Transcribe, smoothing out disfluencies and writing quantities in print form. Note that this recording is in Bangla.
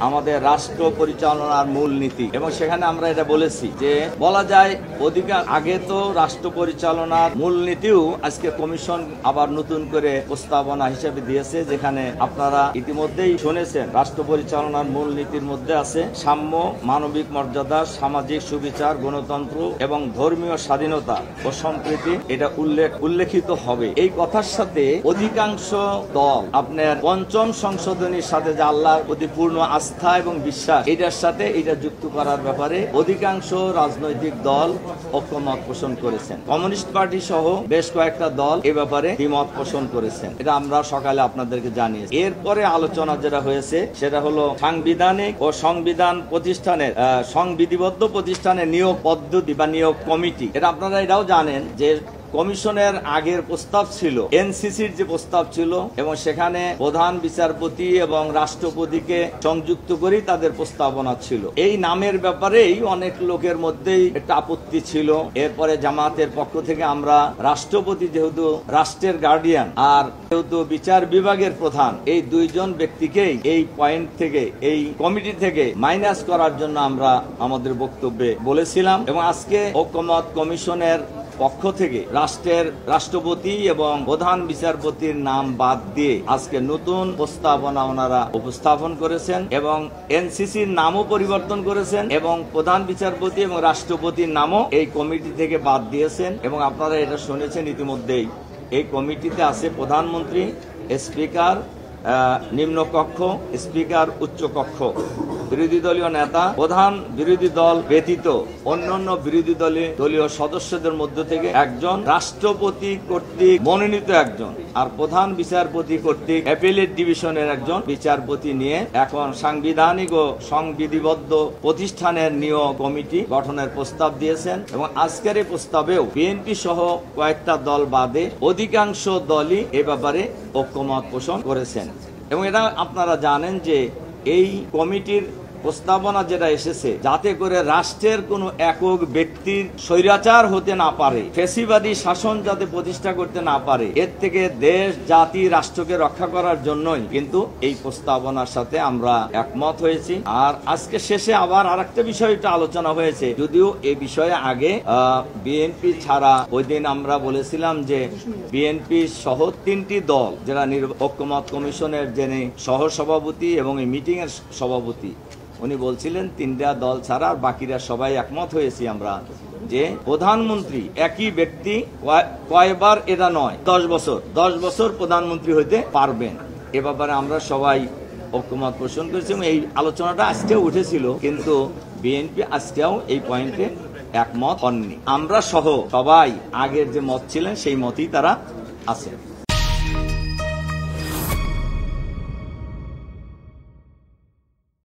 আমাদের রাষ্ট্র পরিচালনার মূলনীতি এবং সেখানে আমরা এটা বলেছি যে বলা যায় আগে তো রাষ্ট্র পরিচালনার মূলনীতিও আজকে কমিশন আবার নতুন করে প্রস্তাবনা হিসেবে দিয়েছে, যেখানে আপনারা ইতিমধ্যেই শুনেছেন রাষ্ট্র পরিচালনার মূলনীতির মধ্যে আছে সাম্য, মানবিক মর্যাদা, সামাজিক সুবিচার, গণতন্ত্র এবং ধর্মীয় স্বাধীনতা ও সম্প্রীতি এটা উল্লেখিত হবে। এই কথার সাথে অধিকাংশ দল আপনার পঞ্চম সংশোধনীর সাথে যে আল্লাহর প্রতি পূর্ণ আস্থা এবং বিশ্বাস এটার সাথে এটা যুক্ত করার ব্যাপারে অধিকাংশ রাজনৈতিক দল ঐক্যমত পোষণ করেছেন। কমিউনিস্ট পার্টি সহ বেশ কয়েকটা দল এ ব্যাপারে দ্বিমত পোষণ করেছেন। এটা আমরা সকালে আপনাদেরকে জানিয়েছি। এরপরে আলোচনা যেটা হয়েছে সেটা হলো সাংবিধানিক ও সংবিধান প্রতিষ্ঠানের সংবিধিবদ্ধ প্রতিষ্ঠানের নিয়োগ পদ্ধতি বা নিয়োগ কমিটি। এটা আপনারা এটাও জানেন যে কমিশনের আগের প্রস্তাব ছিল এনসিসির যে প্রস্তাব ছিল এবং সেখানে প্রধান বিচারপতি এবং রাষ্ট্রপতিকে সংযুক্ত করে তাদের প্রস্তাবনা ছিল। এই নামের ব্যাপারেই অনেক লোকের মধ্যেই একটা আপত্তি ছিল। এরপরে জামাতের পক্ষ থেকে আমরা রাষ্ট্রপতি যেহেতু রাষ্ট্রের গার্ডিয়ান আর যেহেতু বিচার বিভাগের প্রধান, এই দুইজন ব্যক্তিকেই এই পয়েন্ট থেকে এই কমিটি থেকে মাইনাস করার জন্য আমরা আমাদের বক্তব্যে বলেছিলাম এবং আজকে ঐক্যমত কমিশনের পক্ষ থেকে রাষ্ট্রপতি এবং প্রধান বিচারপতির নাম বাদ দিয়ে আজকে নতুন প্রস্তাবনা ওনারা উপস্থাপন করেছেন এবং এনসিসির নামও পরিবর্তন করেছেন এবং প্রধান বিচারপতি এবং রাষ্ট্রপতির নামও এই কমিটি থেকে বাদ দিয়েছেন। এবং আপনারা এটা শুনেছেন ইতিমধ্যেই, এই কমিটিতে আছে প্রধানমন্ত্রী, স্পিকার নিম্নকক্ষ, স্পিকার উচ্চকক্ষ, বিরোধী দলীয় নেতা, প্রধান বিরোধী দল ব্যতীত অন্যান্য বিরোধী দলীয় সদস্যদের মধ্য থেকে একজন, রাষ্ট্রপতি কর্তৃক মনোনীত একজন, আর প্রধান বিচারপতি কর্তৃক অ্যাপিলেট ডিভিশনের একজন বিচারপতি নিয়ে এখন সাংবিধানিক ও সংবিধিবদ্ধ প্রতিষ্ঠানের নিয়োগ কমিটি গঠনের প্রস্তাব দিয়েছেন। এবং আজকের এই প্রস্তাবেও বিএনপি সহ কয়েকটা দল বাদে অধিকাংশ দলই এ ব্যাপারে ঐক্যমত পোষণ করেছেন। এবং এটা আপনারা জানেন যে এই কমিটির প্রস্তাবনা যেটা এসেছে যাতে করে রাষ্ট্রের কোনো একক ব্যক্তির স্বৈরাচার হতে না পারে, ফ্যাসিবাদী শাসন যাতে প্রতিষ্ঠা করতে না পারে, এর থেকে দেশ, জাতি, রাষ্ট্রকে রক্ষা করার জন্যই কিন্তু এই প্রস্তাবনার সাথে আমরা একমত হয়েছি। আর আজকে শেষে আবার আরেকটা বিষয়টা আলোচনা হয়েছে, যদিও এই বিষয়ে আগে বিএনপি ছাড়া ওই দিন আমরা বলেছিলাম যে বিএনপি সহ 3টি দল যারা ঐক্যমত কমিশনের যিনি সহসভাপতি এবং এই মিটিং এর সভাপতি, উনি বলছিলেন 3টা দল ছাড়া আর বাকিরা সবাই একমত হয়েছি আমরা যে প্রধানমন্ত্রী একই ব্যক্তি কয়বার এটা নয় 10 বছর প্রধানমন্ত্রী হইতে পারবেন। এ ব্যাপারে আমরা সবাই ঐক্যমত পোষণ করেছি এবং এই আলোচনাটা আজকেও উঠেছিল, কিন্তু বিএনপি আজকেও এই পয়েন্টে একমত হননি। আমরা সহ সবাই আগের যে মত ছিলেন সেই মতই তারা আছে।